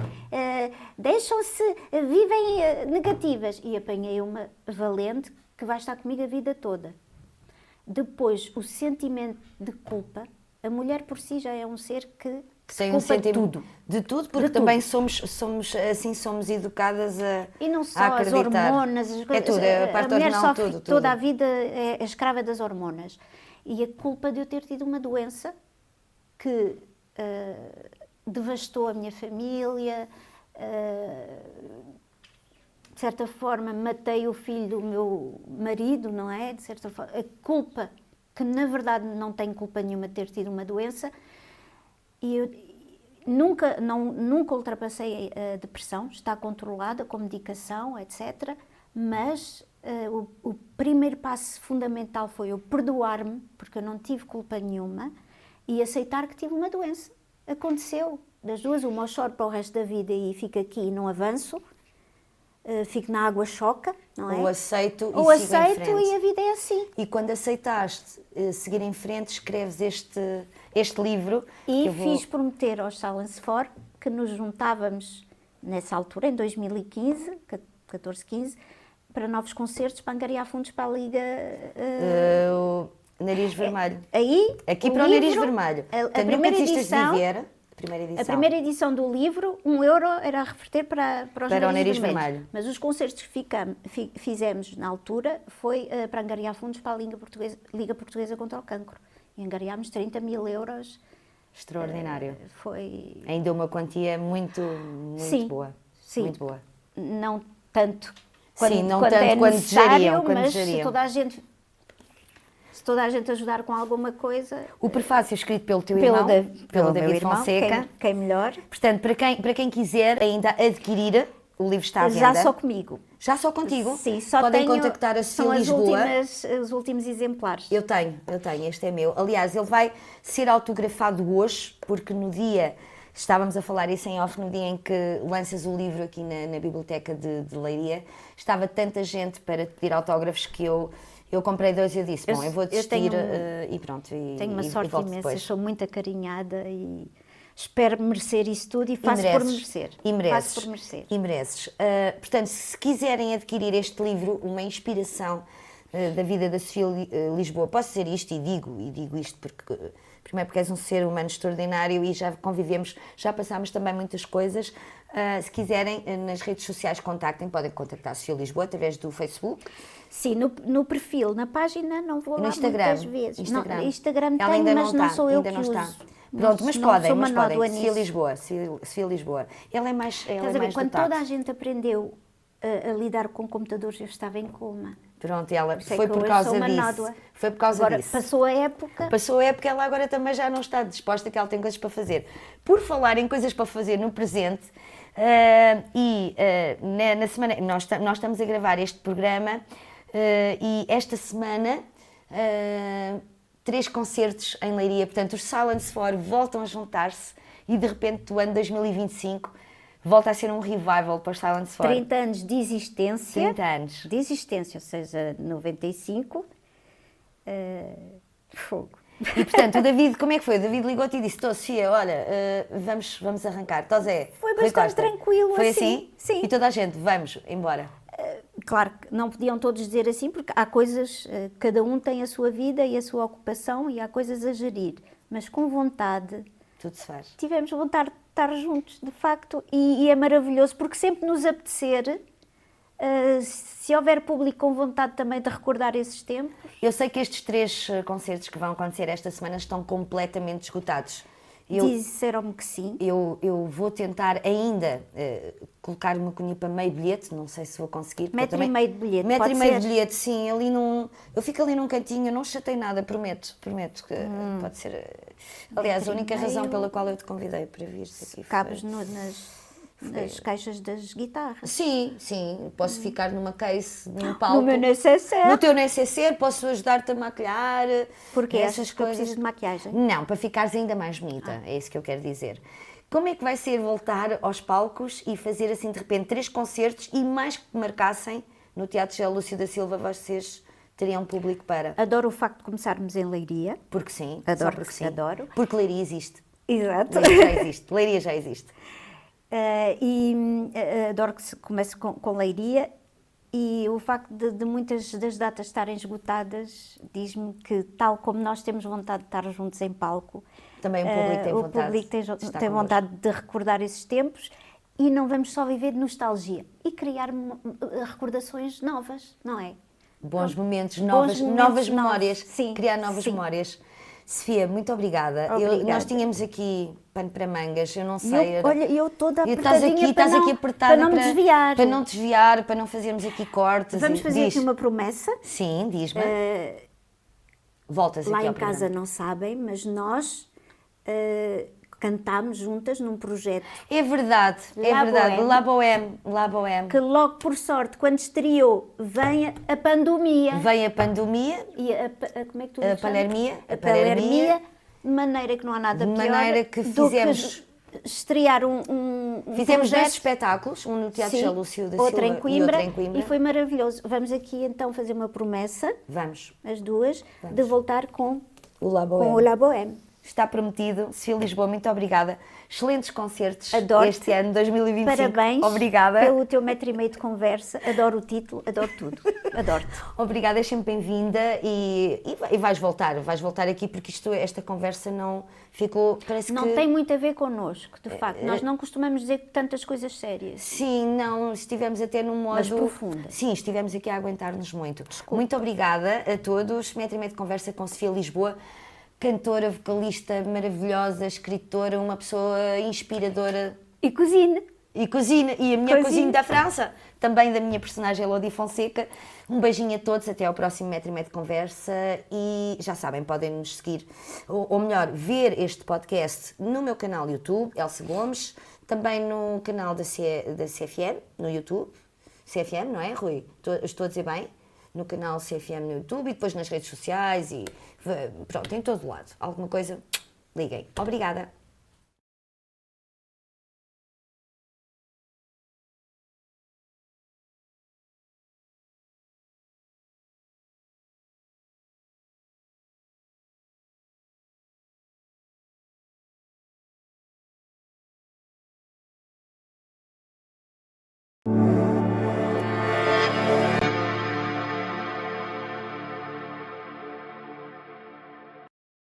vivem negativas. E apanhei uma valente que vai estar comigo a vida toda. Depois, o sentimento de culpa, a mulher por si já é um ser que tem um sentimento de tudo, porque também somos educadas e não só a acreditar. As hormonas, as coisas. É tudo, a parte mulher hormonal, sofre tudo. Toda a vida é escrava das hormonas. E a culpa de eu ter tido uma doença que devastou a minha família, de certa forma matei o filho do meu marido, não é? De certa forma, a culpa, que na verdade não tenho culpa nenhuma de ter tido uma doença. E eu nunca ultrapassei a depressão, está controlada com medicação, etc. Mas o primeiro passo fundamental foi eu perdoar-me, porque eu não tive culpa nenhuma, e aceitar que tive uma doença. Aconteceu, das duas, uma, eu choro para o resto da vida e fico aqui e não avanço, fico na água choca, não é? Ou aceito e a vida é assim. E quando aceitaste seguir em frente, escreves este livro. E fiz prometer aos Silence For que nos juntávamos nessa altura, em 2015, 14-15, para novos concertos, para angariar fundos para a Liga... o Nariz Vermelho. Aqui para o livro, Nariz Vermelho. A primeira edição... A primeira edição do livro, €1 era a reverter para o Nariz Vermelho. Mas os concertos que fizemos na altura foi para angariar fundos para a Liga Portuguesa contra o Cancro. E angariámos 30 mil euros. Extraordinário. Foi... Ainda uma quantia muito boa. Sim. Muito boa. Não tanto quanto necessário, quando mas geriam. Se toda a gente ajudar com alguma coisa... O prefácio escrito pelo teu irmão, pelo David irmão, Fonseca. Quem melhor. Portanto, para quem quiser ainda adquirir, o livro está à venda. Já só comigo. Já só contigo? Sim, só Podem tenho... contactar a Sofia São Lisboa. os últimos exemplares. Eu tenho, este é meu. Aliás, ele vai ser autografado hoje, porque no dia estávamos a falar isso em off no dia em que lanças o livro aqui na biblioteca de Leiria. Estava tanta gente para te pedir autógrafos que eu comprei 2 e eu disse, bom, eu vou desistir e pronto. Tenho uma sorte volto imensa, depois. sou muito acarinhada e espero merecer isso tudo e faço por merecer. E mereces. Faço por merecer. E mereces. Portanto, se quiserem adquirir este livro, uma inspiração da vida da Sofia Lisboa, posso dizer isto e digo isto porque, primeiro porque és um ser humano extraordinário e já convivemos, já passámos também muitas coisas. Se quiserem, nas redes sociais podem contactar a Sofia Lisboa através do Facebook. Sim, no perfil, na página não vou lá muitas vezes. Instagram. Não, Instagram Ela tenho, ainda mas não sou eu que uso. Pronto, mas não podem, sou mas uma podem. nódoa Sofia nisso. Lisboa. Ela é mais Estás a ver, quando dotada. toda a gente aprendeu a lidar com computadores, eu estava em coma. Pronto, ela Sei foi que por hoje causa sou uma disso. nódoa. Foi por causa Agora, disso. passou a época. Passou a época, ela agora também já não está disposta, que ela tem coisas para fazer. Por falar em coisas para fazer no presente, na semana, nós estamos a gravar este programa e esta semana 3 concertos em Leiria, portanto os Silence 4 voltam a juntar-se e de repente o ano 2025 volta a ser um revival para os Silence 4. 30 anos de existência. 30 anos. De existência, ou seja, 95. Fogo. E portanto, o David, como é que foi? O David ligou-te e disse: Sofia, olha, vamos arrancar. Zé, Foi bastante Costa. tranquilo, Foi assim? Sim. E toda a gente, vamos embora. Claro que não podiam todos dizer assim, porque há coisas, cada um tem a sua vida e a sua ocupação e há coisas a gerir, mas com vontade. Tudo se faz. Tivemos vontade de estar juntos, de facto, e é maravilhoso, porque sempre nos apetecer, se houver público com vontade também de recordar esses tempos. Eu sei que estes 3 concertos que vão acontecer esta semana estão completamente esgotados. Disseram-me que sim. Eu vou tentar ainda colocar o meu cunho para meio bilhete, não sei se vou conseguir. Metro e meio de bilhete, Metro pode e meio ser? de bilhete, sim. Eu fico ali num cantinho, eu não chatei nada, prometo que pode ser. Aliás, a única razão pela qual eu te convidei para vir aqui Cabes nas caixas das guitarras. Sim, posso ficar numa case, num palco. No meu necessaire. No teu necessaire, posso ajudar-te a maquilhar. Porque essas achas que eu coisas. preciso de maquiagem? Não, para ficares ainda mais bonita, é isso que eu quero dizer. Como é que vai ser voltar aos palcos e fazer assim de repente 3 concertos e mais que marcassem no Teatro José Lúcio da Silva, vocês teriam público para? Adoro o facto de começarmos em Leiria. Porque sim, Adoro, só porque sim. adoro. Porque Leiria existe. Exato. Leiria já existe. Adoro que se comece com Leiria e o facto de muitas das datas estarem esgotadas diz-me que, tal como nós temos vontade de estar juntos em palco, Também o público tem vontade. o público tem convosco. vontade de recordar esses tempos e não vamos só viver de nostalgia e criar recordações novas, não é? Bons momentos, Bons novas momentos memórias, novos. Sim, criar novas sim. memórias. Sofia, muito obrigada. Obrigada. Nós tínhamos aqui pano para mangas, eu não sei. Olha, eu toda E estás apertadinha aqui apertada para não me desviar. Para não desviar, para não fazermos aqui cortes. Vamos fazer Diz. aqui uma promessa. Sim, diz-me. Voltas Lá aqui ao em casa programa. não sabem, mas nós cantámos juntas num projeto É verdade, La Bohème. La Bohème. que logo por sorte, quando estreou, vem a pandemia. Vem a pandemia, E como é que tu A chamas? palermia. A palermia, de maneira que não há nada De pior maneira que do fizemos- estrear um fizemos 2 projeto. espetáculos, um no Teatro Sim, José Lúcio da Silva outro em Coimbra, e outro em Coimbra. e foi maravilhoso. Vamos aqui então fazer uma promessa, Vamos, as duas, de voltar com o La o Bohème. La Bohème. Está prometido. Sofia Lisboa, muito obrigada. Excelentes concertos Adoro-te. este ano, 2025. Parabéns Obrigada. pelo teu 1,5 metro de conversa. Adoro o título, adoro tudo. Adoro-te. Obrigada, és sempre bem-vinda e vais voltar aqui porque esta conversa não ficou, parece Não que... tem muito a ver connosco, de facto. Nós não costumamos dizer tantas coisas sérias. Sim, não, estivemos até num modo... Mas profundas. Sim, estivemos aqui a aguentar-nos muito. Muito obrigada a todos. 1,5 metro de conversa com Sofia Lisboa, cantora, vocalista maravilhosa, escritora, uma pessoa inspiradora. E cozinha. E cozinha, e a minha cozinha da França, também da minha personagem Elodie Fonseca. Um beijinho a todos, até ao próximo 1,5 metro de conversa e já sabem, podem nos seguir, ou melhor, ver este podcast no meu canal YouTube, Elsa Gomes, também no canal da CFM, no YouTube, CFM, não é, Rui? Estou a dizer bem? No canal CFM no YouTube e depois nas redes sociais e pronto, em todo lado. Alguma coisa, liguem. Obrigada.